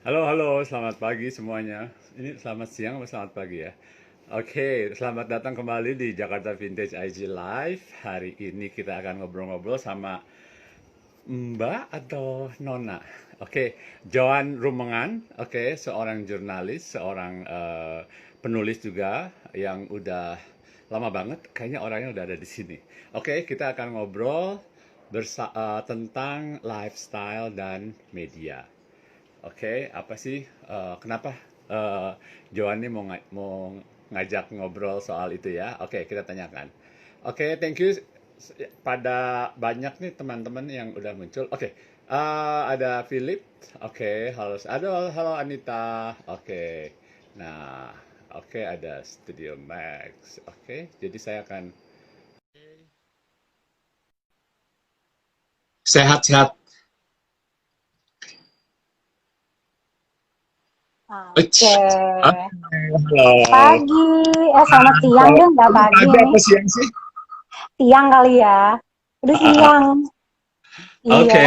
Halo, halo, selamat pagi semuanya. Ini selamat siang atau selamat pagi ya? Oke, selamat datang kembali di Jakarta Vintage IG Live. Hari ini kita akan ngobrol-ngobrol sama Mbak atau Nona. Oke, Joan Rumengan. Oke, seorang jurnalis, seorang penulis juga yang udah lama banget. Kayaknya orangnya udah ada di sini. Oke, kita akan ngobrol tentang lifestyle dan media. Oke, apa sih? Kenapa eh, Joan ini mau ngajak ngobrol soal itu ya? Oke, kita tanyakan. Oke, thank you pada banyak nih teman-teman yang udah muncul. Oke, ada Philip. Oke, halo Anita. Oke, nah, oke ada Studio Max. Oke, jadi saya akan sehat-sehat. Oke, Oke, halo. pagi. Selamat siang Kalau deh, nggak kamu pagi pagi nih. apa siang sih? Siang kali ya. Udah siang. Iya. Oke.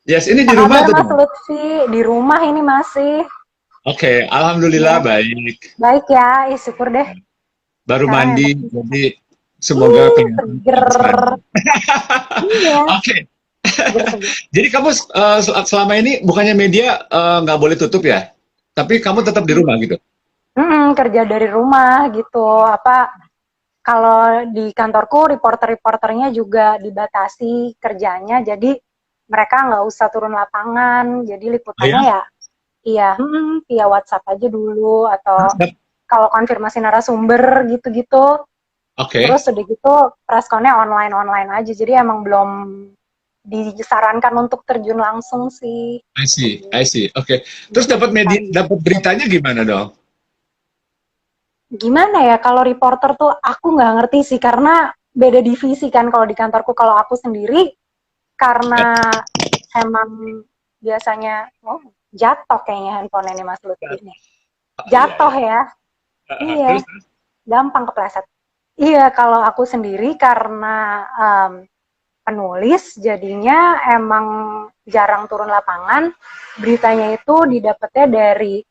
Yes, ini Apa di rumah kabar atau di Mas mana? Lutfi? Di rumah ini masih. Oke, alhamdulillah Ya, baik. baik ya. Syukur deh. Baru Sekarang mandi, enak. jadi semoga Ih, kelihatan seger. habis mandi. Iya, Oke, seger-seger. jadi kamu selama ini bukannya media nggak boleh tutup ya? Tapi kamu tetap di rumah gitu? Kerja dari rumah gitu. Apa kalau di kantorku reporter-reporternya juga dibatasi kerjanya, jadi mereka nggak usah turun lapangan. Jadi Oh ya? liputannya ya iya, via WhatsApp aja dulu atau kalau konfirmasi narasumber gitu-gitu. Oke, Terus udah gitu pressconnya online-online aja. Jadi emang belum disarankan untuk terjun langsung sih. I see, Gitu. I see. Oke, terus dapat media, dapat beritanya gimana dong? Gimana ya kalau reporter tuh aku nggak ngerti sih karena beda divisi kan kalau di kantorku. Kalau aku sendiri Ya, karena emang biasanya jatuh kayaknya handphone ini Mas Lutfi nih. iya Jatuh ya. ya. Iya, Terus? gampang kepleset. Iya, kalau aku sendiri karena penulis, jadinya emang jarang turun lapangan. Beritanya itu didapatnya dari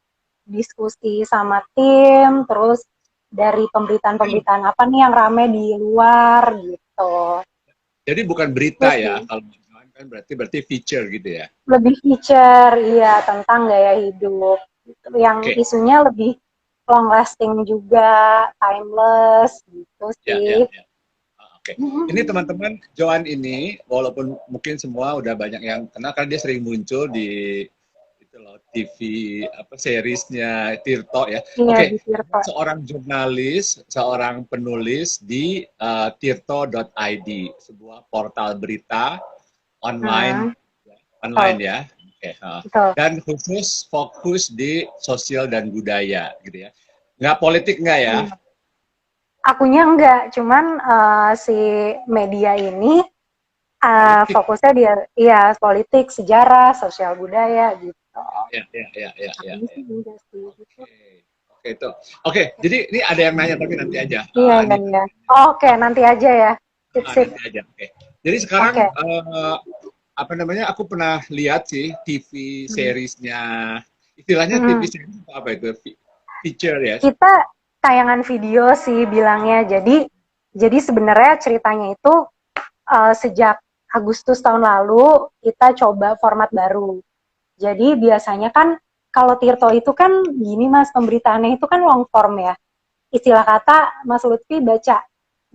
diskusi sama tim, terus dari pemberitaan-pemberitaan apa nih yang rame di luar gitu. Jadi bukan Itu berita ya, sih. kalau misalkan kan berarti feature gitu ya. Lebih feature, iya, tentang gaya hidup. Gitu. Yang Oke, isunya lebih long lasting juga, timeless gitu ya, sih. ya, ya. Oke, ini teman-teman Joan ini walaupun mungkin semua udah banyak yang kenal karena dia sering muncul di itu loh TV apa seriesnya Tirto ya. Iya, di Oke, Tirto. seorang jurnalis, seorang penulis di tirto.id, sebuah portal berita online Hmm, online betul, ya. Oke, betul. dan khusus fokus di sosial dan budaya gitu ya. Nggak politik nggak ya? Iya. Akunya enggak, cuman si media ini Politik. fokusnya dia iya politik, sejarah, sosial budaya gitu. Ya, ya, ya, ya, ya, Akunya ya. sih enggak sih gitu. Oke, oke itu. Oke, jadi ini ada yang nanya tapi nanti aja. Iya, iya, Anita, iya. Oh, oke, nanti aja ya. Sip, sip. nanti aja. Oke. Jadi sekarang Oke. apa namanya? Aku pernah lihat sih TV Hmm. seriesnya. Istilahnya TV Hmm. series apa itu? Feature ya. Kita tayangan video sih bilangnya. Jadi sebenarnya ceritanya itu sejak Agustus tahun lalu kita coba format baru. Jadi biasanya kan kalau Tirto itu kan gini Mas, pemberitaannya itu kan long form ya. Istilah kata Mas Lutfi baca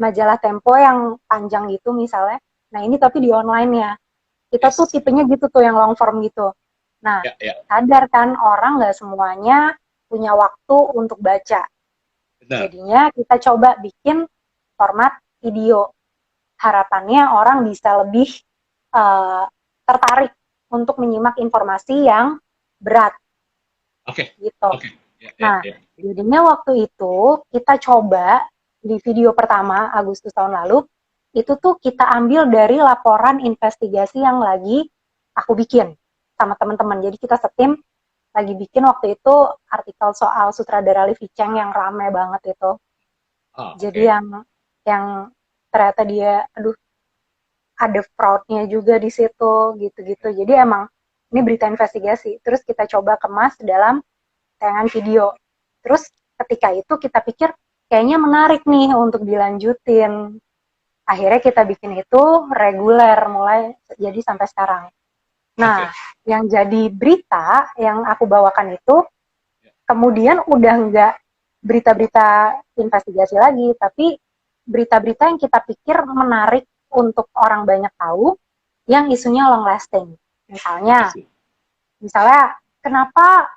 majalah Tempo yang panjang gitu misalnya. Nah ini tapi di online ya. Kita tuh Yes. tipenya gitu tuh yang long form gitu. Nah Ya, ya. sadar kan orang nggak semuanya punya waktu untuk baca. Benar. Jadinya kita coba bikin format video. Harapannya orang bisa lebih uh, tertarik untuk menyimak informasi yang berat Oke. gitu. Oke. Ya, ya, Nah, ya. jadinya waktu itu kita coba di video pertama Agustus tahun lalu, itu tuh kita ambil dari laporan investigasi yang lagi aku bikin sama teman-teman. Jadi kita setim lagi bikin waktu itu artikel soal sutradara Livi Cheng yang rame banget itu. Jadi Oke. yang ternyata dia aduh ada fraudnya juga di situ gitu-gitu. Jadi emang ini berita investigasi. Terus kita coba kemas dalam tayangan video. Terus ketika itu kita pikir kayaknya menarik nih untuk dilanjutin. Akhirnya kita bikin itu reguler mulai jadi sampai sekarang. Nah, yang jadi berita yang aku bawakan itu kemudian udah nggak berita-berita investigasi lagi, tapi berita-berita yang kita pikir menarik untuk orang banyak tahu, yang isunya long lasting. Misalnya kenapa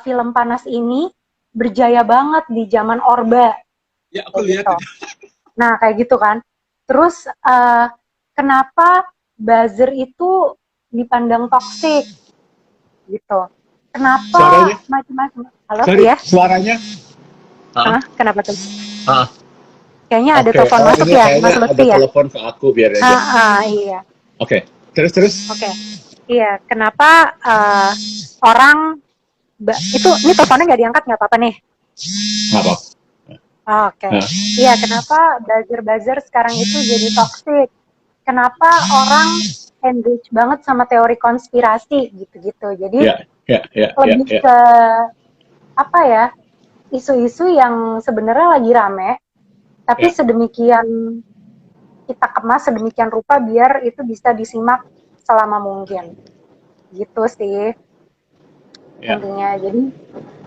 film panas ini berjaya banget di zaman Orba? Ya, aku lihat. Gitu. Nah, kayak gitu kan. Terus kenapa buzzer itu dipandang toksik? Gitu. Kenapa macam-macam? Halo, ya? Suaranya? Kenapa tuh? Ah. Kayaknya ada telepon masuk ya, Mas Lutfi ya? Ada telepon ke aku biar aja. Iya. Oke, terus. Oke. Iya, kenapa orang ini teleponnya nggak diangkat, nggak apa-apa nih? Nggak apa. Oke. Iya, kenapa buzzer sekarang itu jadi toxic? Kenapa orang engage banget sama teori konspirasi gitu-gitu? Jadi lebih ke apa ya? Isu-isu yang sebenarnya lagi rame, tapi sedemikian kita kemas sedemikian rupa biar itu bisa disimak selama mungkin. Gitu sih. Intinya. Jadi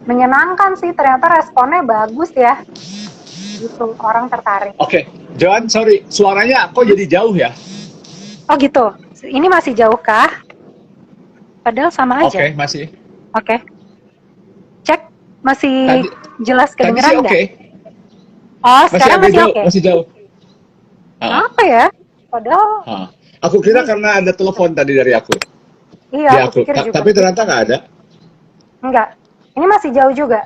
menyenangkan sih, ternyata responnya bagus ya. Gitu, orang tertarik. Oke, Joan, sorry, suaranya kok jadi jauh ya? Oh gitu, ini masih jauh kah? Padahal sama aja. Oke, masih. Oke. Cek, masih jelas kedengeran nggak? Oh, sekarang masih oke. Masih jauh. Apa ya? Padahal. Aku kira karena ada telepon tadi dari aku. Iya, aku pikir juga. Tapi ternyata nggak ada. Enggak, ini masih jauh juga.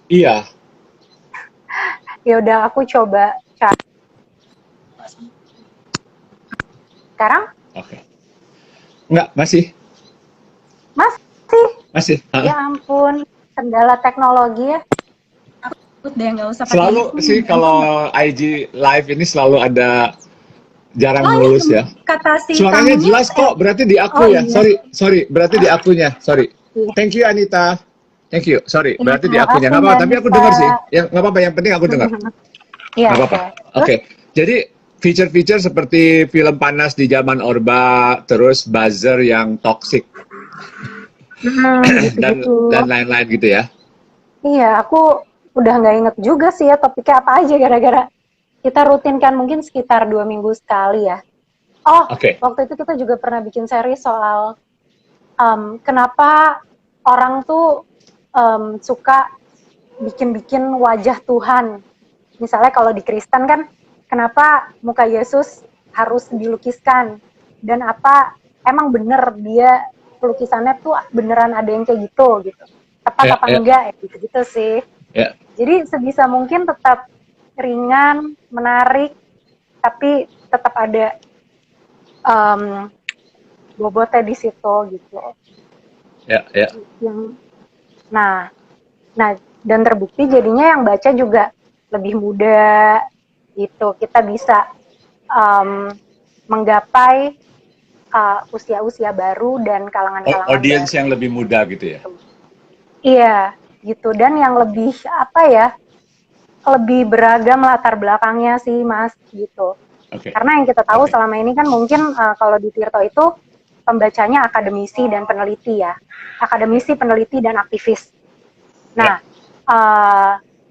Iya. Ya udah, aku coba cari. Sekarang? Oke. Enggak, masih. Masih. Ya ampun, kendala teknologi ya. Udah nggak usah pakai. Selalu sih kalau IG live ini selalu ada jarang mulus ya. Kata si suaranya jelas kok, berarti di aku ya. Iya. Sorry, berarti di akunya. Sorry. Thank you Anita. Thank you. Sorry, berarti di akunya. Nggak apa-apa, tapi aku dengar sih. Yang nggak apa-apa, yang penting aku dengar. Iya. Nggak apa-apa. Oke. Jadi feature-feature seperti film panas di zaman Orba, terus buzzer yang toxic, dan lain-lain gitu ya. Iya, aku udah nggak inget juga sih ya topiknya apa aja, gara-gara kita rutinkan mungkin sekitar 2 minggu sekali ya. Waktu itu kita juga pernah bikin seri soal kenapa orang tuh suka bikin-bikin wajah Tuhan. Misalnya kalau di Kristen kan, kenapa muka Yesus harus dilukiskan, dan apa emang bener dia lukisannya tuh beneran ada yang kayak gitu. Tepat apa enggak ya, gitu sih. Jadi sebisa mungkin tetap ringan, menarik, tapi tetap ada bobotnya di situ gitu. Nah, dan terbukti jadinya yang baca juga lebih muda gitu. Kita bisa menggapai usia-usia baru dan kalangan-kalangan audiens yang lebih muda gitu ya. Iya, gitu. Dan yang lebih lebih beragam latar belakangnya sih, Mas, gitu. Karena yang kita tahu selama ini kan mungkin kalau di Tirto itu pembacanya akademisi dan peneliti ya. Akademisi, peneliti, dan aktivis. Nah,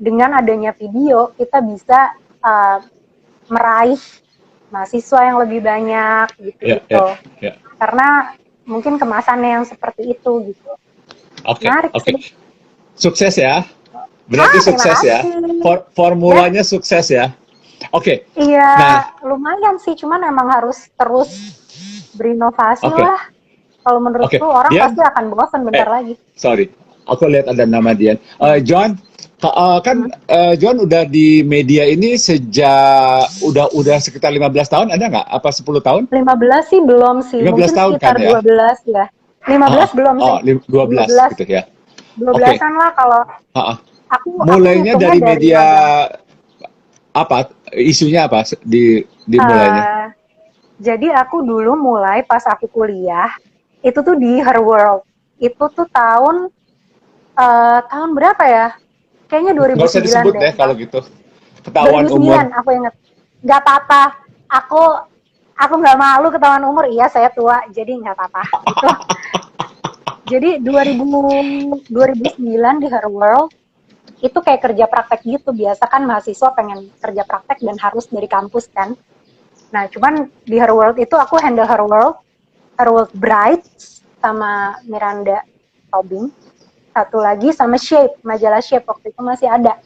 dengan adanya video, kita bisa meraih mahasiswa yang lebih banyak gitu. Karena mungkin kemasannya yang seperti itu gitu. Oke. Sukses ya. Berarti sukses ya. Formulanya sukses ya. Oke. Iya, lumayan sih, cuman emang harus terus berinovasi lah. Kalau menurutku orang pasti akan bosan bentar lagi. Sorry, aku lihat ada nama Dian. John, John udah di media ini sejak udah sekitar 15 tahun, ada nggak? Apa 10 tahun? 15 sih belum sih. 15 mungkin tahun sekitar kan ya? 12 ya. 15 belum sih. 12 gitu ya. 12-an lah kalau aku mulainya dari media 15. Apa? Isunya apa dimulainya? Jadi aku dulu mulai pas aku kuliah, Itu tuh di Her World. Itu tuh tahun berapa ya? Kayaknya Nggak usah 2009 disebut deh. deh kalau gitu. Ketahuan 2009, umur. aku inget. Gak apa-apa. Aku nggak malu ketahuan umur. Iya, saya tua, jadi nggak apa-apa. Gitu. Jadi 2009 di Her World itu kayak kerja praktek gitu. Biasa kan mahasiswa pengen kerja praktek dan harus dari kampus kan. Nah, cuman di Her World itu aku handle Her World Bright sama Miranda Tobing. Satu lagi sama Shape, majalah Shape waktu itu masih ada.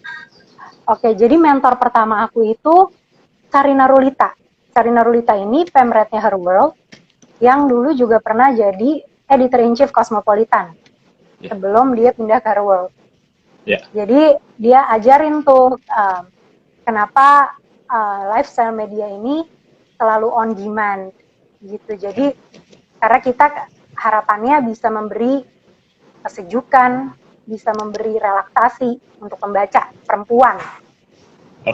Oke, jadi mentor pertama aku itu Sarina Rulita. Sarina Rulita ini pemretnya Her World yang dulu juga pernah jadi editor-in-chief Cosmopolitan sebelum dia pindah ke Her World. Jadi dia ajarin tuh kenapa lifestyle media ini selalu on demand gitu. Jadi karena kita harapannya bisa memberi kesejukan, bisa memberi relaksasi untuk pembaca perempuan.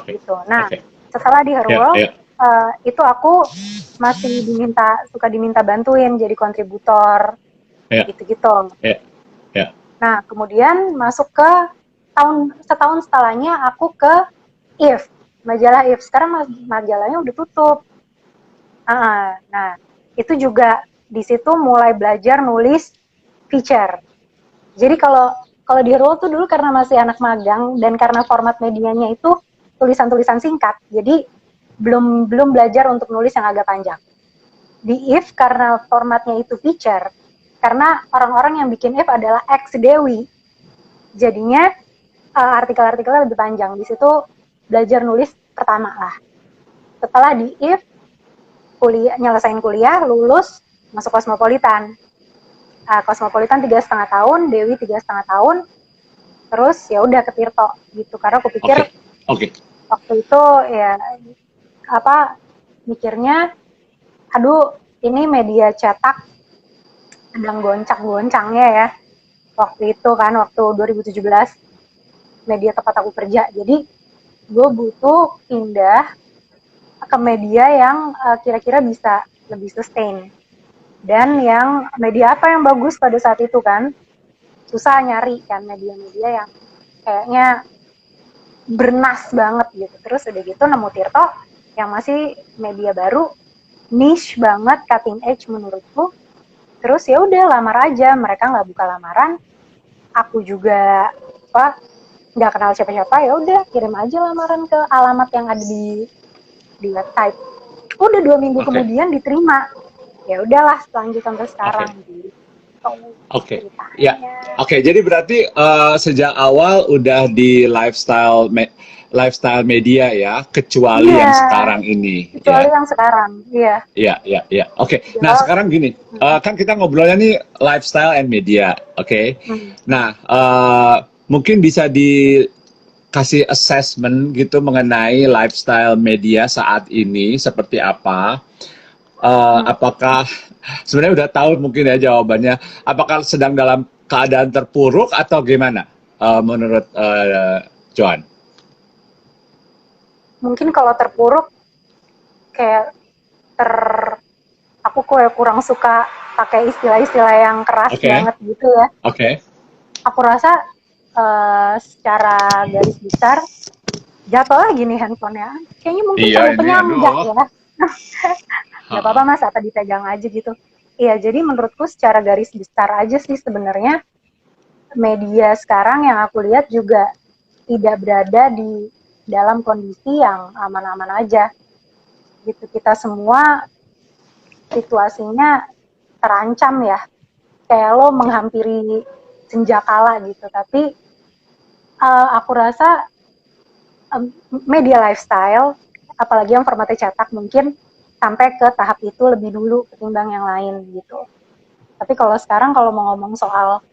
Gitu. Nah, setelah di Her World itu aku masih suka diminta bantuin jadi kontributor gitu-gitu. Nah, kemudian masuk ke setahun setelahnya aku ke If, majalah If. Sekarang majalahnya udah tutup. Nah, itu juga di situ mulai belajar nulis feature. Jadi kalau di Her World tuh dulu karena masih anak magang dan karena format medianya itu tulisan-tulisan singkat, jadi belum belajar untuk nulis yang agak panjang. Di If karena formatnya itu feature, karena orang-orang yang bikin If adalah ex Dewi, jadinya artikel-artikelnya lebih panjang. Di situ belajar nulis pertama lah. Setelah di If nyelesain kuliah, lulus, masuk Cosmopolitan. Cosmopolitan 3,5 tahun, Dewi 3,5 tahun, terus ya udah ke Tirto gitu. Karena aku pikir waktu itu ya mikirnya, aduh ini media cetak sedang goncang-goncangnya ya. Waktu itu kan, waktu 2017 media tempat aku kerja. Jadi gue butuh pindah ke media yang kira-kira bisa lebih sustain. Dan yang media apa yang bagus pada saat itu kan, susah nyari kan media-media yang kayaknya bernas banget gitu. Terus udah gitu nemu Tirto yang masih media baru, niche banget, cutting edge menurutku. Terus ya udah lamar aja, mereka nggak buka lamaran, aku juga nggak kenal siapa-siapa, ya udah kirim aja lamaran ke alamat yang ada di website. Udah 2 minggu kemudian diterima. Ya udahlah lanjut sampai sekarang gitu. Jadi berarti sejak awal udah di lifestyle media ya, kecuali yang sekarang ini. Kecuali yang sekarang, iya. Iya. Nah sekarang gini, kan kita ngobrolnya nih lifestyle and media, Nah mungkin bisa dikasih assessment gitu mengenai lifestyle media saat ini seperti apa? Apakah sebenarnya udah tahu mungkin ya jawabannya, apakah sedang dalam keadaan terpuruk atau gimana menurut Joan? Mungkin kalau terpuruk kayak aku kurang suka pakai istilah-istilah yang keras banget gitu ya. Aku rasa secara garis besar jatuh lagi nih handphonenya. Kayaknya mungkin sampai penyangga ya. Gak apa-apa mas, apa dipegang aja gitu. Iya, jadi menurutku secara garis besar aja sih sebenarnya media sekarang yang aku lihat juga tidak berada di dalam kondisi yang aman-aman aja. Gitu, kita semua situasinya terancam ya. Kayak lo menghampiri senjakala gitu. Tapi aku rasa media lifestyle, apalagi yang formatnya cetak, mungkin sampai ke tahap itu lebih dulu ketimbang yang lain gitu. Tapi kalau sekarang kalau mau ngomong soal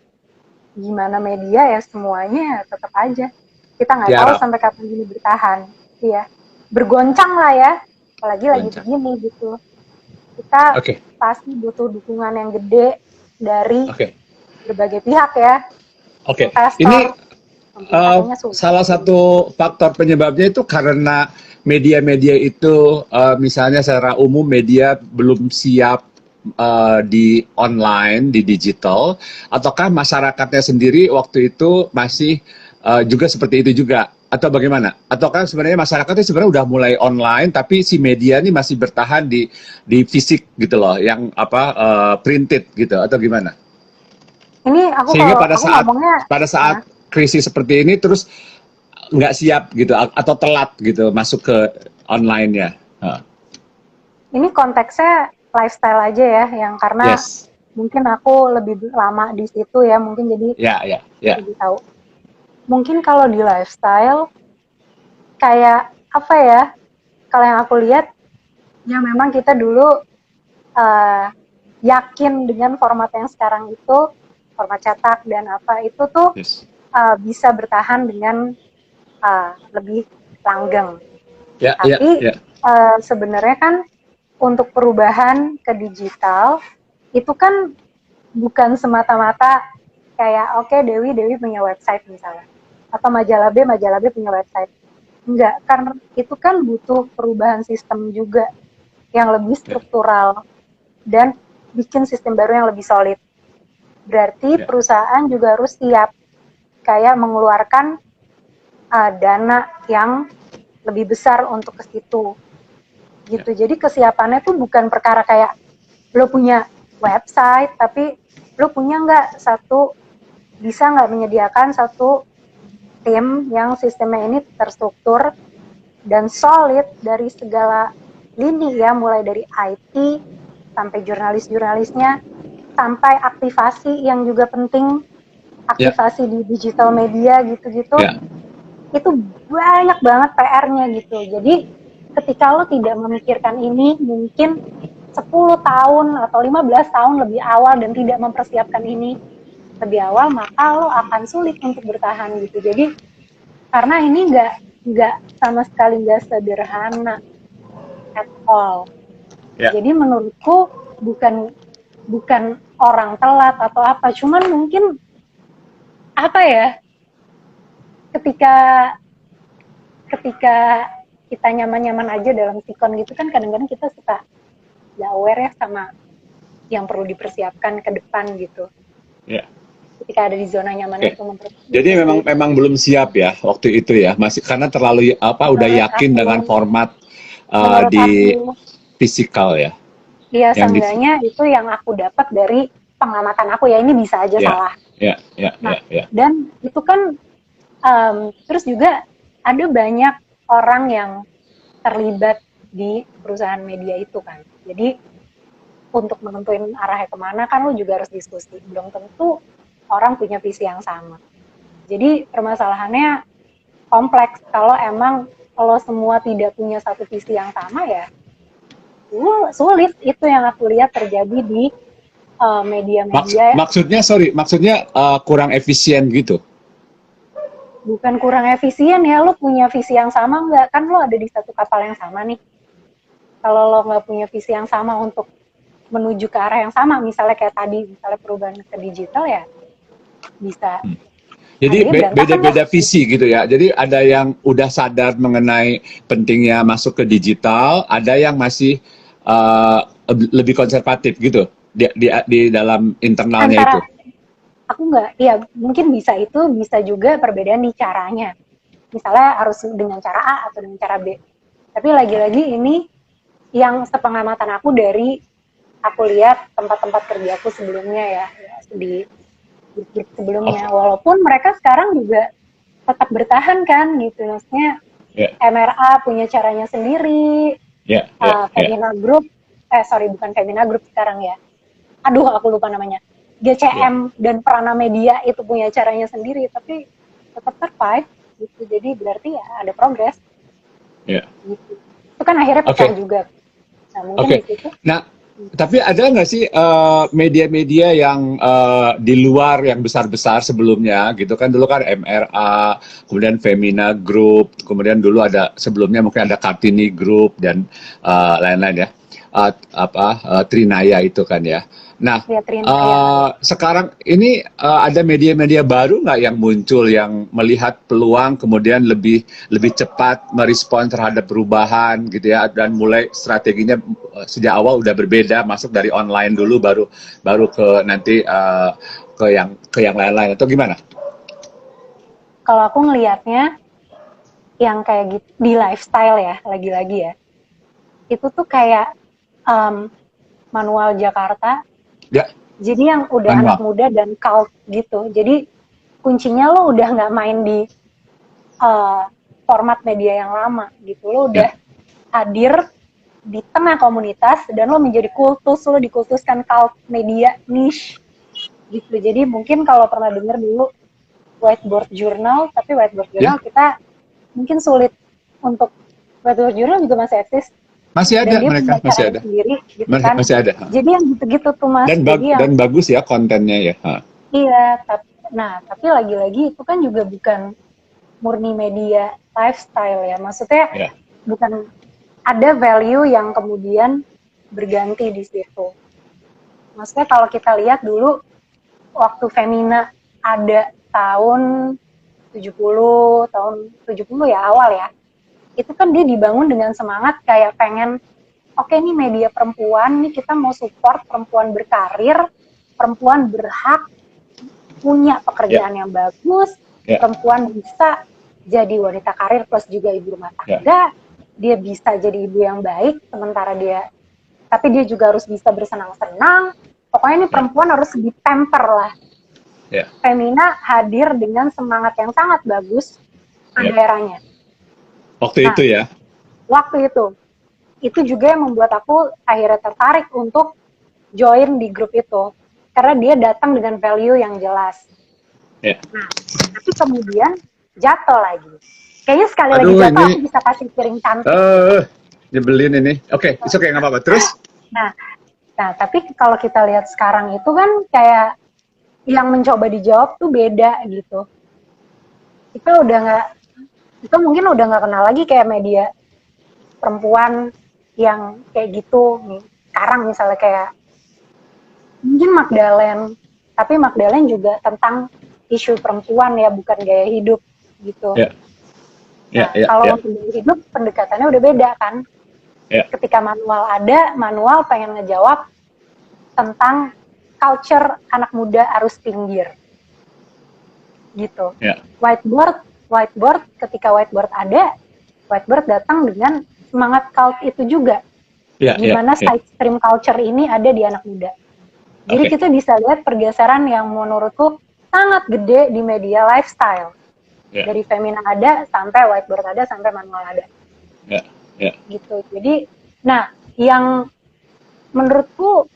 gimana media ya semuanya tetap aja. Kita nggak tahu sampai kapan ini bertahan. Iya, bergoncang lah ya. Apalagi lagi begini gitu. Kita pasti butuh dukungan yang gede dari berbagai pihak ya. Ini salah satu faktor penyebabnya itu karena media-media itu misalnya secara umum media belum siap di online, di digital, ataukah masyarakatnya sendiri waktu itu masih juga seperti itu juga, atau bagaimana? Ataukah sebenarnya masyarakatnya sebenarnya udah mulai online, tapi si media ini masih bertahan di fisik gitu loh, yang apa printed gitu, atau gimana? Ini aku Sehingga kalau pada aku saat ngomongnya, pada ya, saat krisis seperti ini terus nggak siap gitu atau telat gitu masuk ke online-nya. ini konteksnya lifestyle aja ya, yang karena Yes, mungkin aku lebih lama di situ ya, mungkin jadi ya, ya, ya, lebih tahu. Mungkin kalau di lifestyle, kayak apa ya, kalau yang aku lihat, ya memang kita dulu eh, yakin dengan format yang sekarang itu, format cetak dan apa, itu tuh yes, bisa bertahan dengan lebih langgeng. ya, ya, Tapi ya, sebenarnya kan untuk perubahan ke digital itu kan bukan semata-mata kayak oke, Dewi punya website misalnya, atau majalah B punya website. Enggak, karena itu kan butuh perubahan sistem juga yang lebih ya, struktural dan bikin sistem baru yang lebih solid. Berarti ya, perusahaan juga harus siap kayak mengeluarkan dana yang lebih besar untuk ke situ ya, gitu. Jadi kesiapannya tuh bukan perkara kayak lo punya website, tapi lo punya nggak bisa nggak menyediakan satu tim yang sistemnya ini terstruktur dan solid dari segala lini ya, mulai dari IT sampai jurnalis-jurnalisnya, sampai aktivasi yang juga penting, ya, aktivasi di digital media gitu-gitu. ya, Itu banyak banget PR-nya gitu. Jadi ketika lo tidak memikirkan ini, mungkin 10 tahun atau 15 tahun lebih awal dan tidak mempersiapkan ini lebih awal, maka lo akan sulit untuk bertahan gitu. Jadi karena ini nggak sama sekali nggak sederhana at all. ya. Jadi menurutku bukan bukan orang telat atau apa, cuman mungkin apa ya, ketika ketika kita nyaman-nyaman aja dalam sikon gitu kan, kadang-kadang kita suka nggak aware ya sama yang perlu dipersiapkan ke depan gitu. Ya. Ketika ada di zona nyaman Oke. itu Jadi memang mempersiapkan memang belum siap ya waktu itu ya, masih karena terlalu apa udah menurut yakin dengan aku, format menurut di aku fisikal ya, ya yang di seenggaknya itu yang aku dapat dari pengamatan aku ya, ini bisa aja ya, salah. ya, ya, Nah, ya, ya, dan itu kan terus juga ada banyak orang yang terlibat di perusahaan media itu kan. Jadi untuk menentuin arahnya kemana kan lo juga harus diskusi. Belum tentu orang punya visi yang sama. Jadi permasalahannya kompleks. Kalau emang lo semua tidak punya satu visi yang sama ya, sulit. Itu yang aku lihat terjadi di media-media. maksudnya kurang efisien gitu. Bukan kurang efisien ya, lo punya visi yang sama nggak? Kan lo ada di satu kapal yang sama nih. Kalau lo nggak punya visi yang sama untuk menuju ke arah yang sama, misalnya kayak tadi, misalnya perubahan ke digital ya, bisa Jadi akhirnya berantakan deh. beda-beda visi gitu ya. Jadi ada yang udah sadar mengenai pentingnya masuk ke digital, ada yang masih uh, lebih konservatif gitu di dalam internalnya itu. Antara aku nggak, ya mungkin bisa, itu bisa juga perbedaan di caranya. Misalnya harus dengan cara A atau dengan cara B. Tapi lagi-lagi ini yang sepengamatan aku dari aku lihat tempat-tempat kerjaku sebelumnya ya, di sebelumnya. Oh, Walaupun mereka sekarang juga tetap bertahan kan gitu, maksudnya ya, MRA punya caranya sendiri, ya, ya, ya, Femina Group, bukan Femina Group sekarang ya, aduh aku lupa namanya, ya, GCM dan Prana Media itu punya caranya sendiri, tapi tetap survive gitu. Jadi berarti ya ada progres ya. gitu. Itu kan akhirnya pecah Oke, juga. Nah mungkin oke. di situ. Nah, tapi ada nggak sih media-media yang di luar yang besar-besar sebelumnya gitu kan, dulu kan MRA, kemudian Femina Group, kemudian dulu ada sebelumnya mungkin ada Kartini Group dan lain-lain ya. Trinaya itu kan ya. Nah, Ya, Trinaya. sekarang ini ada media-media baru nggak yang muncul yang melihat peluang kemudian lebih lebih cepat merespon terhadap perubahan gitu ya, dan mulai strateginya sejak awal udah berbeda, masuk dari online dulu baru baru ke nanti ke yang lain-lain atau gimana? Kalau aku ngelihatnya yang kayak gitu di lifestyle ya, lagi-lagi ya. Itu tuh kayak Manual Jakarta. Ya, Jadi yang udah anak manual. muda dan cult gitu. Jadi kuncinya lo udah nggak main di format media yang lama gitu. Lo Ya, udah hadir di tengah komunitas dan lo menjadi kultus, lo dikultuskan cult media niche gitu. Jadi mungkin kalau pernah dengar dulu whiteboard journal, tapi whiteboard ya, journal kita mungkin sulit untuk, whiteboard journal juga masih eksis masih dan ada dia mereka, punya masih caranya ada, sendiri gitu kan. masih ada. Jadi yang gitu-gitu tuh Mas. Jadi yang Dan bagus ya kontennya ya. iya, tapi lagi-lagi itu kan juga bukan murni media lifestyle ya. Maksudnya Ya, bukan, ada value yang kemudian berganti di situ. Maksudnya kalau kita lihat dulu waktu Femina ada tahun 70 ya awal ya. Itu kan dia dibangun dengan semangat kayak pengen, oke nih media perempuan nih, kita mau support perempuan berkarir, perempuan berhak punya ya, pekerjaan yang bagus, ya, perempuan bisa jadi wanita karir plus juga ibu rumah ya, tangga, dia bisa jadi ibu yang baik, sementara tapi dia juga harus bisa bersenang-senang. Pokoknya ini perempuan harus dipamper lah. ya, Femina hadir dengan semangat yang sangat bagus pada ya. eranya. Waktu Nah, itu ya. waktu itu juga yang membuat aku akhirnya tertarik untuk join di grup itu. Karena dia datang dengan value yang jelas. Ya. Nah, tapi kemudian jatuh lagi. Kayaknya sekali lagi Aduh, jatuh ini aku bisa kasih piring cantik. nyebelin ini. Oke, it's okay, nggak apa-apa. Terus? Nah, tapi kalau kita lihat sekarang itu kan kayak yang mencoba dijawab tuh beda gitu. Kita mungkin udah nggak kenal lagi kayak media perempuan yang kayak gitu nih. Sekarang misalnya kayak mungkin Magdalene, tapi Magdalene juga tentang isu perempuan ya, bukan gaya hidup gitu. Ya, ya, Nah, ya, kalau ya, untuk gaya hidup pendekatannya udah beda kan. ya, Ketika manual pengen ngejawab tentang culture anak muda arus pinggir gitu. ya, Whiteboard ketika whiteboard datang dengan semangat cult itu juga. ya, ya, Gimana ya. side stream culture ini ada di anak muda. Jadi Oke. kita bisa lihat pergeseran yang menurutku sangat gede di media lifestyle. Ya, Dari Femina ada, sampai whiteboard ada, sampai manual ada. ya, ya, Gitu. Jadi, nah, yang menurutku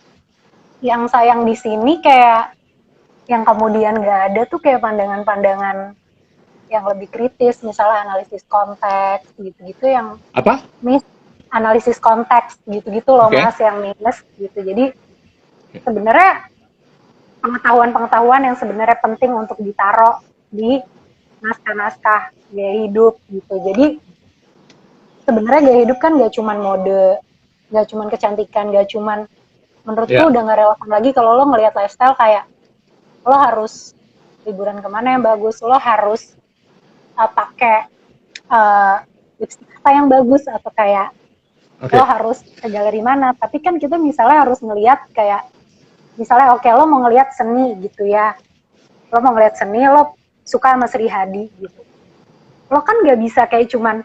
yang sayang di sini kayak yang kemudian nggak ada tuh kayak pandangan-pandangan yang lebih kritis, misalnya analisis konteks gitu-gitu, yang apa? analisis konteks gitu-gitu loh Oke. Mas, yang minus gitu. Jadi sebenarnya pengetahuan-pengetahuan yang sebenarnya penting untuk ditaruh di naskah-naskah gaya hidup gitu. Jadi sebenarnya gaya hidup kan gak cuman mode, gak cuman kecantikan, gak cuman, menurutku Ya, udah gak relevan lagi kalau lo ngelihat lifestyle kayak lo harus liburan kemana yang bagus, lo harus pakai lipstick apa yang bagus, atau kayak oke. lo harus ke galeri mana. Tapi kan kita misalnya harus ngelihat kayak, misalnya oke, lo mau ngelihat seni gitu ya, lo mau ngelihat seni, lo suka sama Sri Hadi gitu, lo kan gak bisa kayak cuman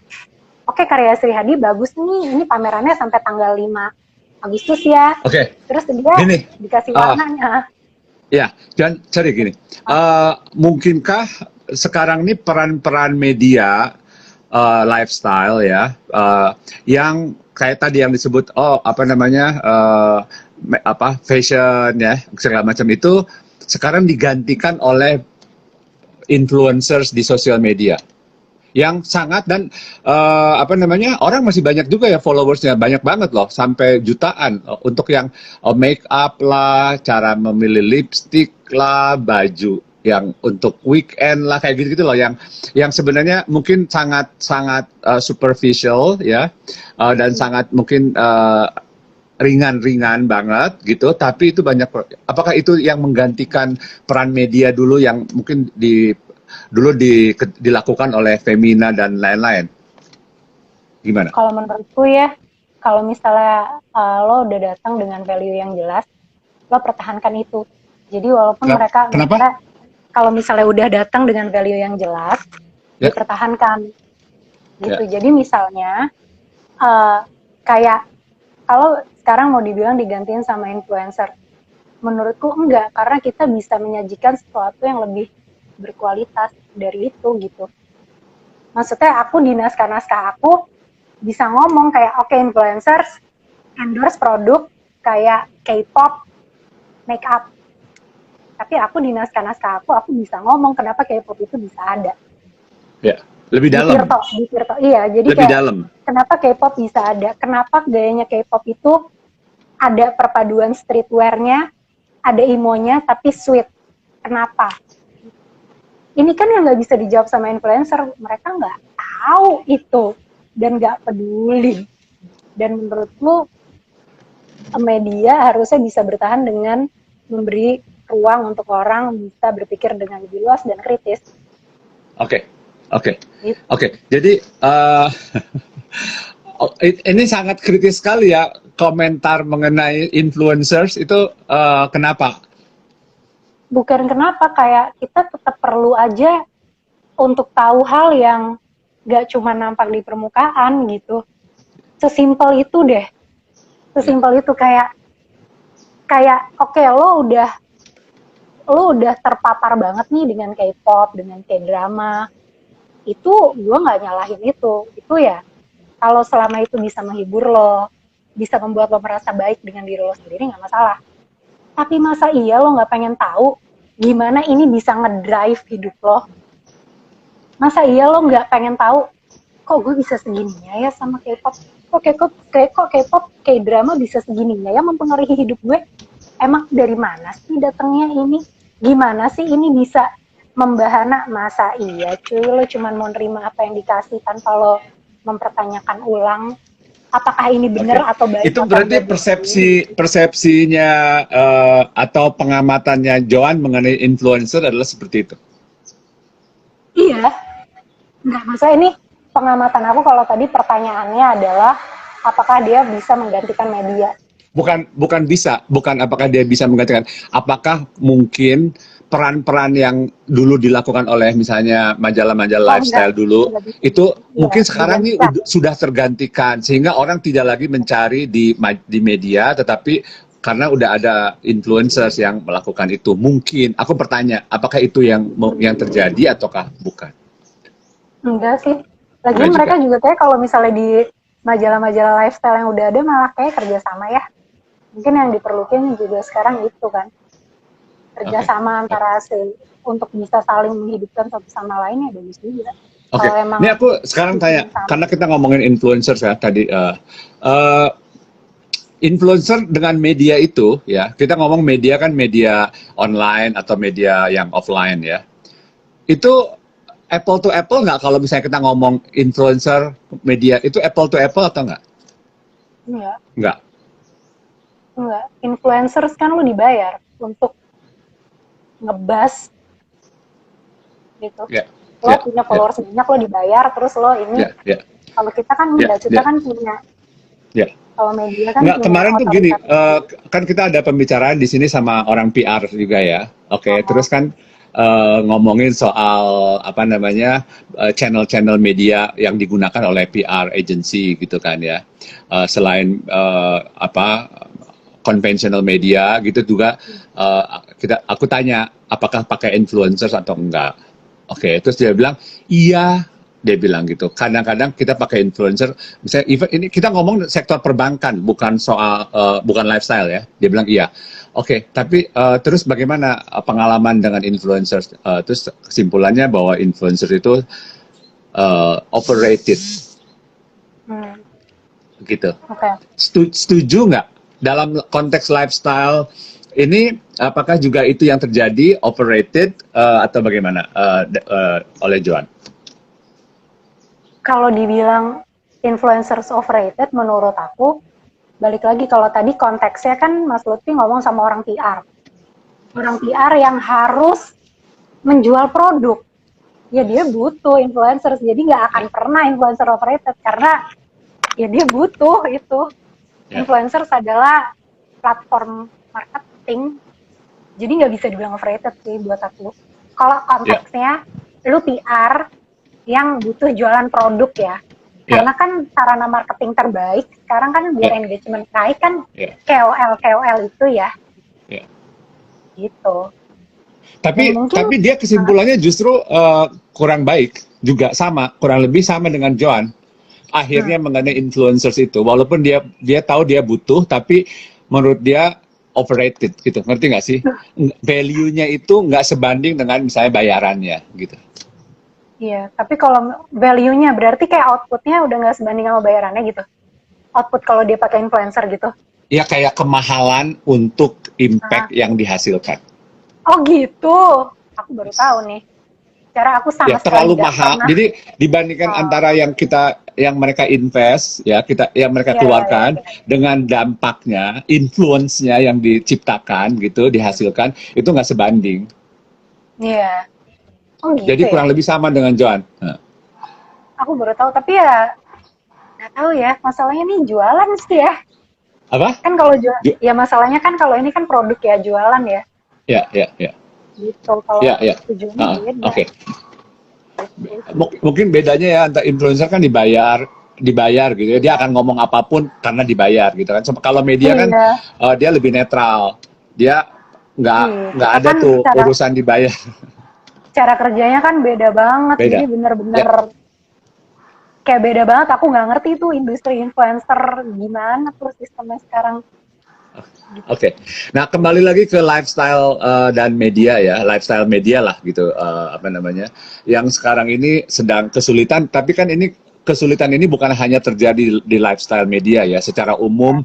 oke, karya Sri Hadi bagus nih, ini pamerannya sampai tanggal 5 Agustus ya, Oke. terus dia Gini, dikasih warnanya. ya, dan sorry gini, mungkinkah sekarang ini peran-peran media lifestyle ya, yang kayak tadi yang disebut, apa namanya, fashion ya, segala macam itu sekarang digantikan oleh influencers di sosial media yang sangat, dan apa namanya, orang masih banyak juga ya followersnya, banyak banget loh, sampai jutaan untuk yang make up lah, cara memilih lipstick lah, baju yang untuk weekend lah, kayak gitu-gitu loh, yang sebenarnya mungkin sangat superficial ya, dan sangat mungkin ringan-ringan banget gitu, tapi itu banyak. Apakah itu yang menggantikan peran media dulu yang mungkin dilakukan oleh Femina dan lain-lain? Gimana? Kalau menurutku ya, kalau misalnya lo udah datang dengan value yang jelas, lo pertahankan itu. Jadi walaupun mereka Kenapa? misalnya, kalau misalnya udah datang dengan value yang jelas, Ya. dipertahankan gitu. Ya. Jadi misalnya kayak kalau sekarang mau dibilang digantiin sama influencer, menurutku enggak, karena kita bisa menyajikan sesuatu yang lebih berkualitas dari itu gitu. Maksudnya aku di naskah-naskah aku bisa ngomong kayak oke, influencers endorse produk kayak K-pop, make up. Tapi aku di naskah-naskah aku bisa ngomong kenapa K-pop itu bisa ada. Ya, lebih dalam. Di Tirto. Iya, jadi lebih kayak dalam. Kenapa K-pop bisa ada? Kenapa gayanya K-pop itu ada perpaduan streetwear-nya, ada emo-nya, tapi sweet. Kenapa? Ini kan yang nggak bisa dijawab sama influencer. Mereka nggak tahu itu dan nggak peduli. Dan menurutku media harusnya bisa bertahan dengan memberi ruang untuk orang bisa berpikir dengan lebih luas dan kritis. Oke. Gitu. Jadi ini sangat kritis sekali ya, komentar mengenai influencers itu. Kenapa? Bukan kenapa, kayak kita tetap perlu aja untuk tahu hal yang gak cuma nampak di permukaan gitu. Sesimpel itu deh. Sesimpel itu kayak oke, lo udah terpapar banget nih dengan K-pop, dengan K-drama. Itu gue gak nyalahin itu. Itu ya, kalau selama itu bisa menghibur lo, bisa membuat lo merasa baik dengan diri lo sendiri, gak masalah. Tapi masa iya lo gak pengen tahu gimana ini bisa ngedrive hidup lo? Masa iya lo gak pengen tahu kok gue bisa segininya ya sama K-pop? Kok K-pop, K-drama bisa segininya ya mempengaruhi hidup gue? Emang dari mana sih datangnya ini? Gimana sih ini bisa membahana? Masa iya cuy, lo cuma mau nerima apa yang dikasih tanpa lo mempertanyakan ulang apakah ini benar atau baik? Itu berarti persepsinya atau pengamatannya Joan mengenai influencer adalah seperti itu. Iya, nggak, maksudnya ini pengamatan aku. Kalau tadi pertanyaannya adalah apakah dia bisa menggantikan media? Bukan bisa, bukan apakah dia bisa menggantikan. Apakah mungkin peran-peran yang dulu dilakukan oleh misalnya majalah-majalah lifestyle dulu itu mungkin sekarang ini sudah tergantikan, sehingga orang tidak lagi mencari di media, tetapi karena udah ada influencers yang melakukan itu. Mungkin aku bertanya, apakah itu yang terjadi ataukah bukan? Enggak sih. Lagian mereka juga kayak kalau misalnya di majalah-majalah lifestyle yang udah ada malah kayak kerjasama ya. Mungkin yang diperlukan juga sekarang itu kan, kerjasama antara untuk bisa saling menghidupkan satu sama lain, ya bagus juga. Ini aku sekarang tanya, karena kita ngomongin influencer ya tadi, influencer dengan media itu ya, kita ngomong media kan media online atau media yang offline ya, itu apple to apple nggak kalau misalnya kita ngomong influencer media itu apple to apple atau nggak? Nggak. Influencers kan lo dibayar untuk ngebas gitu. Lo punya followers banyak, lo dibayar, terus lo ini. Kalau kita kan enggak, kita kan punya. Kalau media kan nggak, kemarin tuh gini, kan kita ada pembicaraan di sini sama orang PR juga ya. Terus kan ngomongin soal apa namanya channel-channel media yang digunakan oleh PR agency gitu kan ya. Selain conventional media gitu juga, aku tanya apakah pakai influencers atau enggak. Terus dia bilang iya, dia bilang gitu. Kadang-kadang kita pakai influencer, misalnya even ini kita ngomong sektor perbankan, bukan soal bukan lifestyle ya. Dia bilang iya. Tapi terus bagaimana pengalaman dengan influencers? Terus kesimpulannya bahwa influencer itu overrated. Gitu. Setuju nggak? Dalam konteks lifestyle ini, apakah juga itu yang terjadi, overrated atau bagaimana oleh Joan? Kalau dibilang influencers overrated, menurut aku balik lagi kalau tadi konteksnya kan Mas Lutfi ngomong sama orang PR. Orang PR yang harus menjual produk. Ya dia butuh influencers, jadi nggak akan pernah influencer overrated karena ya dia butuh itu. Ya. Influencers adalah platform marketing, jadi nggak bisa dibilang overrated sih buat aku. Kalau konteksnya lu PR yang butuh jualan produk ya. Karena kan sarana marketing terbaik sekarang kan biar engagement naik kan KOL itu ya. Gitu. Tapi dia kesimpulannya justru kurang baik juga, sama kurang lebih sama dengan Joan. Akhirnya mengenai influencers itu, walaupun dia tahu dia butuh, tapi menurut dia overrated gitu, ngerti nggak sih? Value-nya itu nggak sebanding dengan misalnya bayarannya gitu. Iya, tapi kalau value-nya berarti kayak output-nya udah nggak sebanding sama bayarannya gitu. Output kalau dia pakai influencer gitu. Ya kayak kemahalan untuk impact yang dihasilkan. Oh gitu, aku baru tahu nih. Cara aku sama ya, terlalu mahal. Jadi dibandingkan antara yang mereka invest, yang mereka keluarkan dengan dampaknya, influence-nya yang diciptakan gitu, dihasilkan, itu nggak sebanding. Iya. Oh gitu. Jadi kurang lebih sama dengan Joan. Aku baru tahu, tapi ya nggak tahu ya. Masalahnya nih jualan sih ya. Apa? Kan kalau ya masalahnya kan kalau ini kan produk ya, jualan ya. Ya. Gitu kalau tujuannya beda. Oke. Mungkin bedanya ya antara influencer kan dibayar gitu ya, dia akan ngomong apapun karena dibayar gitu kan. Kalau media kan dia lebih netral, dia nggak ada kan tuh urusan dibayar. Cara kerjanya kan beda banget, jadi bener-bener kayak beda banget. Aku nggak ngerti tuh industri influencer gimana tuh sistemnya sekarang. Oke. Nah, kembali lagi ke lifestyle dan media ya, lifestyle media lah gitu, yang sekarang ini sedang kesulitan, tapi kan ini kesulitan ini bukan hanya terjadi di lifestyle media ya, secara umum,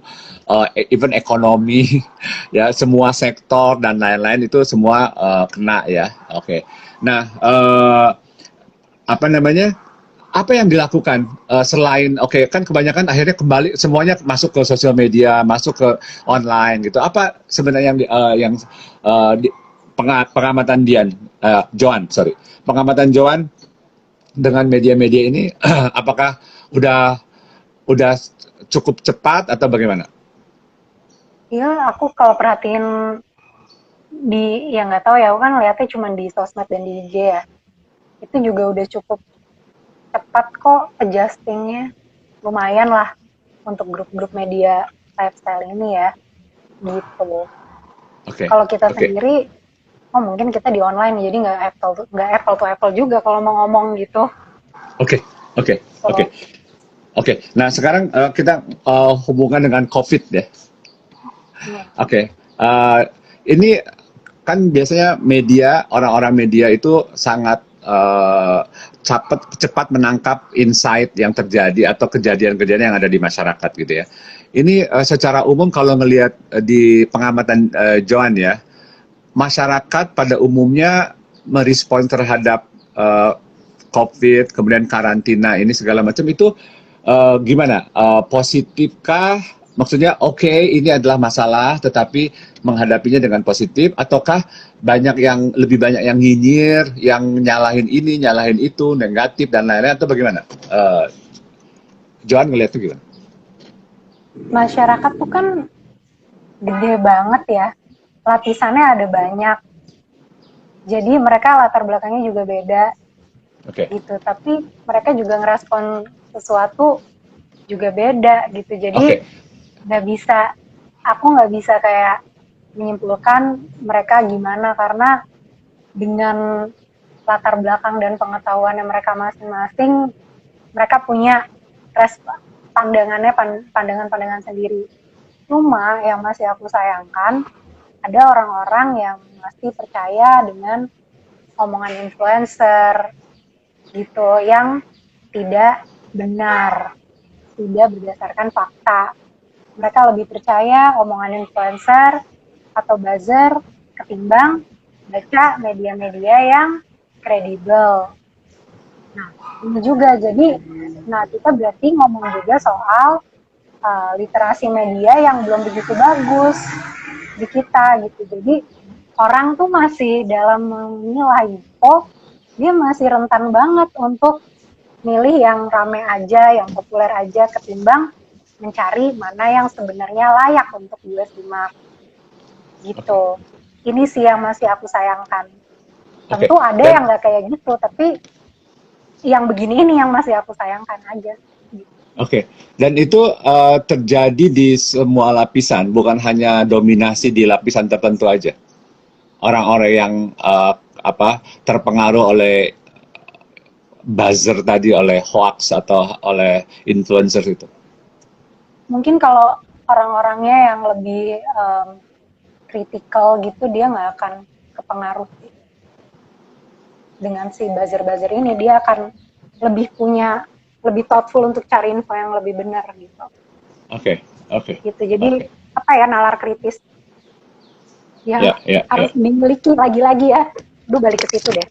even ekonomi, ya, semua sektor dan lain-lain itu semua kena ya. Oke. Nah, apa yang dilakukan selain kan kebanyakan akhirnya kembali semuanya masuk ke sosial media, masuk ke online gitu. Apa sebenarnya pengamatan pengamatan Joan dengan media-media ini apakah udah cukup cepat atau bagaimana? Iya, aku kalau perhatiin ya nggak tahu ya, aku kan lihatnya cuma di sosmed dan di IG ya. Itu juga udah cukup cepat kok adjustingnya, lumayan lah untuk grup-grup media lifestyle ini ya, gitu. Kalau kita sendiri, mungkin kita di online jadi nggak apple to apple juga kalau mau ngomong gitu. Oke. Nah sekarang kita hubungan dengan COVID ya. Ini kan biasanya orang-orang media itu sangat cepat menangkap insight yang terjadi atau kejadian-kejadian yang ada di masyarakat gitu ya. Ini secara umum kalau ngelihat di pengamatan Joan ya, masyarakat pada umumnya merespons terhadap COVID, kemudian karantina ini segala macam itu gimana? Positifkah? Maksudnya ini adalah masalah, tetapi menghadapinya dengan positif, ataukah lebih banyak yang nyinyir, yang nyalahin ini, nyalahin itu, negatif dan lain-lain, atau bagaimana? Joan ngeliat itu gimana? Masyarakat tuh kan gede banget ya, lapisannya ada banyak, jadi mereka latar belakangnya juga beda, gitu. Tapi mereka juga ngerespon sesuatu juga beda gitu, jadi aku nggak bisa kayak menyimpulkan mereka gimana, karena dengan latar belakang dan pengetahuan yang mereka masing-masing, mereka punya pandangan sendiri. Cuma yang masih aku sayangkan, ada orang-orang yang masih percaya dengan omongan influencer gitu, yang tidak benar, tidak berdasarkan fakta. Mereka lebih percaya omongan influencer atau buzzer ketimbang baca media-media yang kredibel. Nah, ini juga jadi, kita berarti ngomong juga soal literasi media yang belum begitu bagus di kita gitu. Jadi orang tuh masih dalam memilah info, dia masih rentan banget untuk milih yang rame aja, yang populer aja, ketimbang mencari mana yang sebenarnya layak untuk gue simak gitu. Ini sih yang masih aku sayangkan. Tentu ada yang nggak kayak gitu, tapi yang begini ini yang masih aku sayangkan aja. Oke, dan itu terjadi di semua lapisan, bukan hanya dominasi di lapisan tertentu aja. Orang-orang yang terpengaruh oleh buzzer tadi, oleh hoax atau oleh influencer itu. Mungkin kalau orang-orangnya yang lebih kritikal gitu, dia nggak akan kepengaruh dengan si buzzer-buzzer ini. Dia akan lebih thoughtful untuk cari info yang lebih benar gitu. Oke. Gitu. Jadi nalar kritis yang harus dimiliki lagi-lagi ya. Aduh, balik ke situ deh.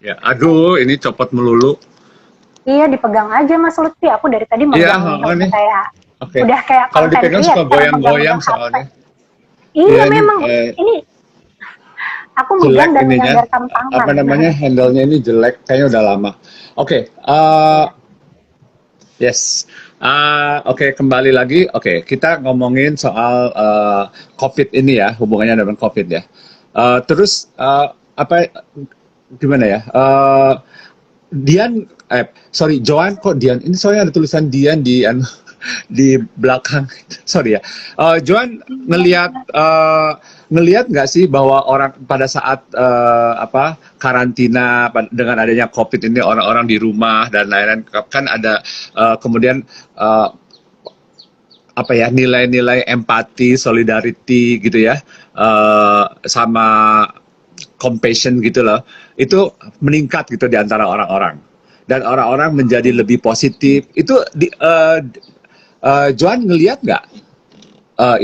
Ya, aduh, ini copot melulu. Iya, dipegang aja Mas Lutfi. Aku dari tadi megang kayak udah kayak kalau dipegang suka goyang-goyang soalnya. Iya, memang ini aku megang dan menyandarkan tangan. Apa namanya, handle-nya ini jelek, kayaknya udah lama. Oke, yes. Oke, kembali lagi. Oke, kita ngomongin soal COVID ini ya, hubungannya dengan COVID ya. Terus gimana ya? Joan kok Dian? Ini soalnya ada tulisan Dian di belakang. Sorry ya. Joan ngelihat nggak sih bahwa orang pada saat karantina dengan adanya COVID ini, orang-orang di rumah dan lain-lain, kan ada kemudian nilai-nilai empati, solidarity gitu ya, sama compassion gitu loh, itu meningkat gitu di antara orang-orang, dan orang-orang menjadi lebih positif. Itu Joan ngelihat nggak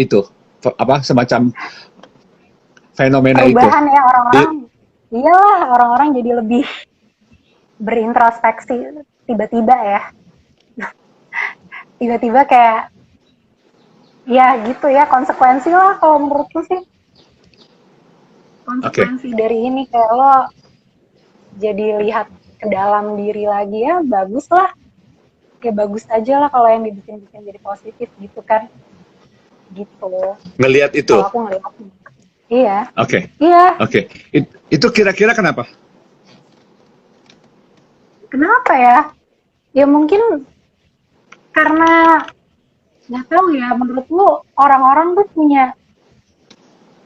itu semacam fenomena perubahan itu? Ya orang-orang, iyalah orang-orang jadi lebih berintrospeksi tiba-tiba ya, tiba-tiba kayak ya gitu ya, konsekuensi lah kalau menurutku sih. Konsekuensi dari ini kayak lo jadi lihat ke dalam diri lagi, ya bagus lah, ya bagus aja lah kalau yang dibikin-bikin jadi positif gitu kan, gitu. Ngelihat itu? Kalau aku ngelihat, iya. Oke. Iya. Oke. Itu kira-kira kenapa? Kenapa ya? Ya mungkin karena nggak tahu ya, menurutku orang-orang tuh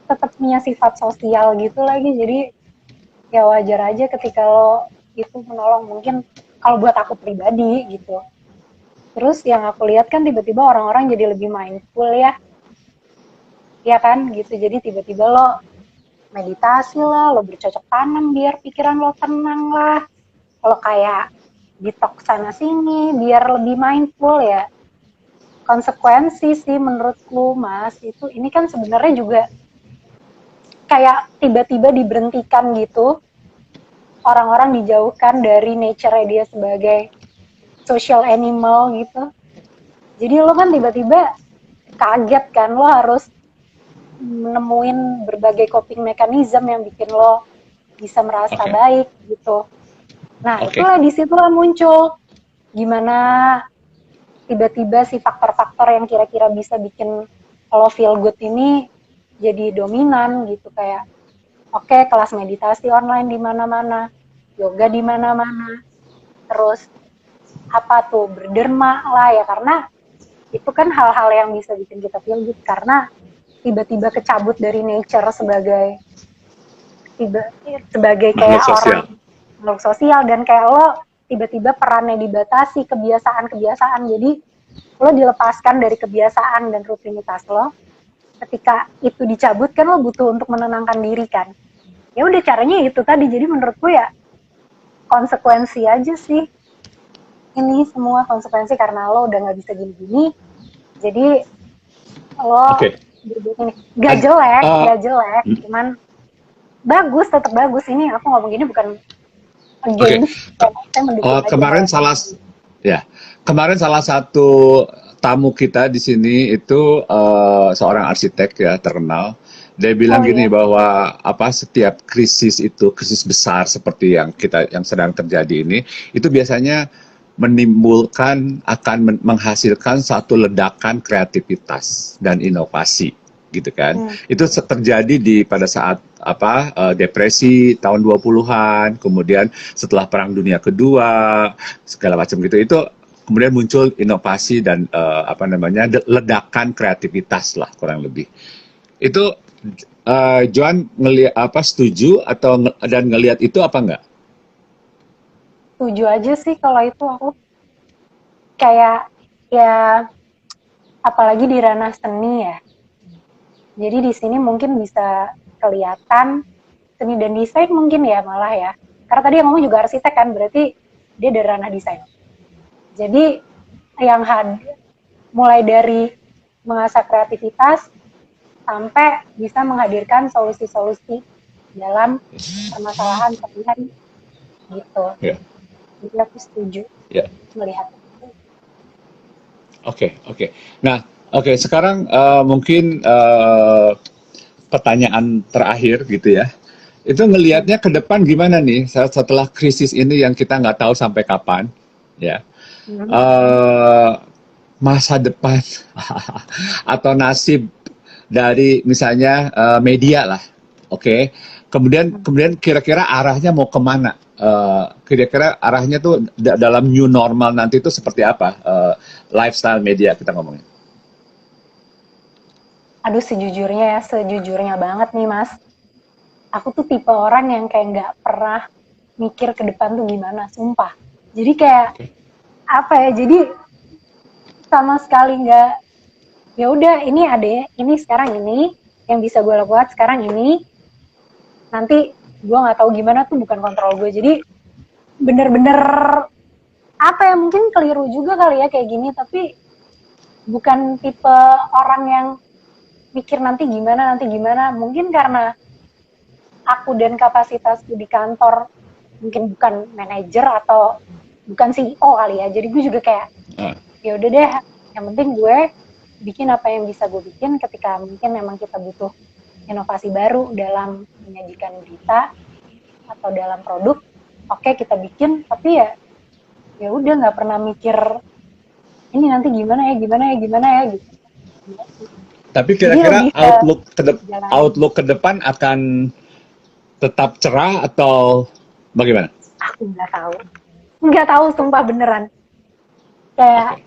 tetap punya sifat sosial gitu lagi, jadi ya wajar aja ketika lo itu menolong, mungkin kalau buat aku pribadi gitu. Terus yang aku lihat kan tiba-tiba orang-orang jadi lebih mindful ya kan gitu, jadi tiba-tiba lo meditasi lah, lo bercocok tanam biar pikiran lo tenang lah, lo kayak detox sana sini biar lebih mindful ya. Konsekuensi sih menurutku Mas, itu ini kan sebenarnya juga kayak tiba-tiba diberhentikan gitu, orang-orang dijauhkan dari nature dia sebagai social animal gitu. Jadi lo kan tiba-tiba kaget kan, lo harus menemuin berbagai coping mechanism yang bikin lo bisa merasa baik gitu. Nah itulah disitulah muncul gimana tiba-tiba si faktor-faktor yang kira-kira bisa bikin lo feel good ini jadi dominan gitu, kayak kelas meditasi online di mana-mana, yoga di mana-mana, terus berderma lah ya, karena itu kan hal-hal yang bisa bikin kita feel good, karena tiba-tiba kecabut dari nature sebagai kayak orang makhluk sosial, dan kayak lo tiba-tiba perannya dibatasi, kebiasaan, jadi lo dilepaskan dari kebiasaan dan rutinitas lo. Ketika itu dicabut kan lo butuh untuk menenangkan diri kan. Ya udah, caranya itu tadi. Jadi menurutku ya konsekuensi aja sih. Ini semua konsekuensi karena lo udah nggak bisa gini-gini. Jadi lo ini nggak jelek, cuman bagus, tetap bagus. Ini aku ngomong gini bukan against. Kemarin salah satu tamu kita di sini itu seorang arsitek ya terkenal. Dia bilang Oh gini iya. bahwa setiap krisis itu krisis besar seperti yang sedang terjadi ini itu biasanya menimbulkan menghasilkan satu ledakan kreativitas dan inovasi gitu kan. Itu terjadi pada saat depresi tahun 20-an, kemudian setelah Perang Dunia Kedua, segala macam gitu. Itu kemudian muncul inovasi dan ledakan kreativitas lah kurang lebih. Itu Joan setuju dan ngelihat itu apa enggak? Setuju aja sih kalau itu aku. Kayak ya apalagi di ranah seni ya. Jadi di sini mungkin bisa kelihatan seni dan desain mungkin ya malah ya. Karena tadi yang ngomong juga arsitek kan, berarti dia dari ranah desain. Jadi yang mulai dari mengasah kreativitas sampai bisa menghadirkan solusi-solusi dalam permasalahan pilihan gitu. Ya. Jadi aku setuju melihat. Oke. Nah, sekarang mungkin pertanyaan terakhir gitu ya. Itu ngelihatnya ke depan gimana nih setelah krisis ini yang kita nggak tahu sampai kapan, ya. Masa depan atau nasib dari misalnya media lah, oke. Kemudian kira-kira arahnya mau kemana? Kira-kira arahnya tuh dalam new normal nanti itu seperti apa? Lifestyle media kita ngomongin. Aduh sejujurnya banget nih Mas. Aku tuh tipe orang yang kayak nggak pernah mikir ke depan tuh gimana, sumpah. Jadi kayak apa ya? Jadi sama sekali nggak. Ya udah, ini sekarang ini yang bisa gue lakukan sekarang ini. Nanti gue nggak tahu gimana tuh bukan kontrol gue. Jadi bener-bener apa ya, mungkin keliru juga kali ya kayak gini, tapi bukan tipe orang yang mikir nanti gimana. Mungkin karena aku dan kapasitasku di kantor mungkin bukan manajer atau bukan CEO kali ya. Jadi gue juga kayak ya udah deh, yang penting gue bikin apa yang bisa gue bikin ketika mungkin memang kita butuh inovasi baru dalam menyajikan berita atau dalam produk. Oke, kita bikin, tapi ya udah nggak pernah mikir ini nanti gimana ya gitu. Tapi kira-kira outlook ke depan akan tetap cerah atau bagaimana? Aku nggak tahu sumpah beneran. Kayak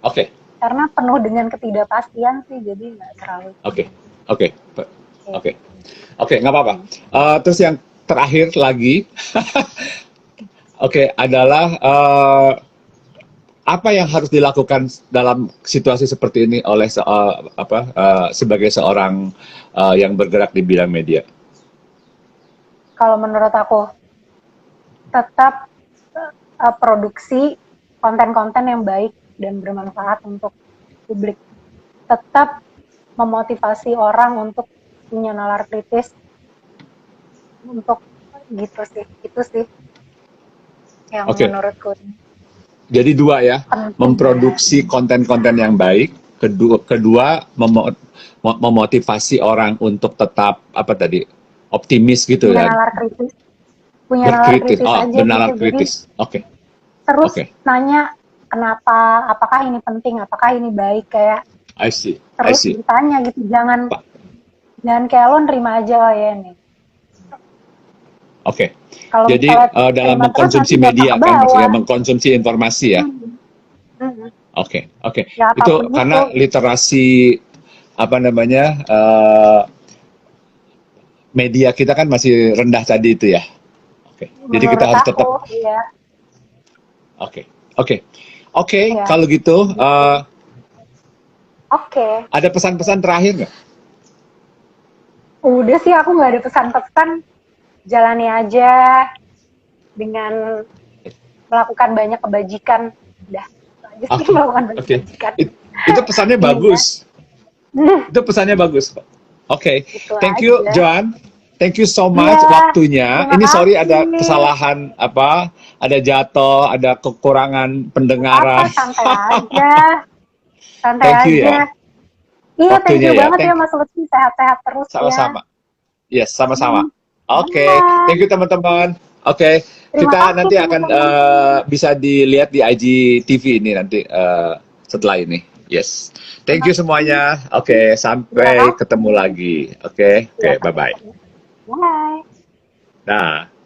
Oke. Karena penuh dengan ketidakpastian sih, jadi nggak terlalu. Oke, nggak apa-apa. Terus yang terakhir lagi, adalah apa yang harus dilakukan dalam situasi seperti ini oleh sebagai seorang yang bergerak di bidang media? Kalau menurut aku, tetap produksi konten-konten yang baik dan bermanfaat untuk publik. Tetap memotivasi orang untuk punya nalar kritis, untuk gitu sih. Itu sih yang menurutku. Jadi dua ya, memproduksi konten-konten yang baik, kedua memotivasi orang untuk tetap optimis gitu punya ya. Nalar kritis. Punya nalar kritis aja. Bernalar gitu. kritis. Terus nanya kenapa, apakah ini penting, apakah ini baik, kayak I see. terus ditanya gitu, jangan kayak lo nerima aja lah ya nih. Jadi dalam mengkonsumsi media kan, maksudnya mengkonsumsi informasi ya. Ya, itu karena literasi media kita kan masih rendah tadi itu ya. Jadi kita harus tetap. Iya. Kalau gitu. Ada pesan-pesan terakhir nggak? Udah sih, aku nggak ada pesan-pesan. Jalani aja dengan melakukan banyak kebajikan. Udah aja sih, melakukan banyak kebajikan. Itu pesannya bagus. Itu pesannya bagus. Thank you, Joan. Thank you so much waktunya. Ini sorry ada kesalahan ada jatuh, ada kekurangan pendengaran. Santai aja. Santai Thank you aja. ya. Iya, thank Waktunya you ya. banget ya Thank Mas Lutfi, sehat-sehat terus ya. sama-sama. Yes, sama-sama. Oke, Bye. thank you teman-teman. Oke, Terima kita kasih nanti akan teman-teman. bisa dilihat di IGTV ini nanti setelah ini. Yes, thank you semuanya. Oke, Terima sampai kasih. ketemu lagi. Oke, Ya, bye-bye. Bye. Nah.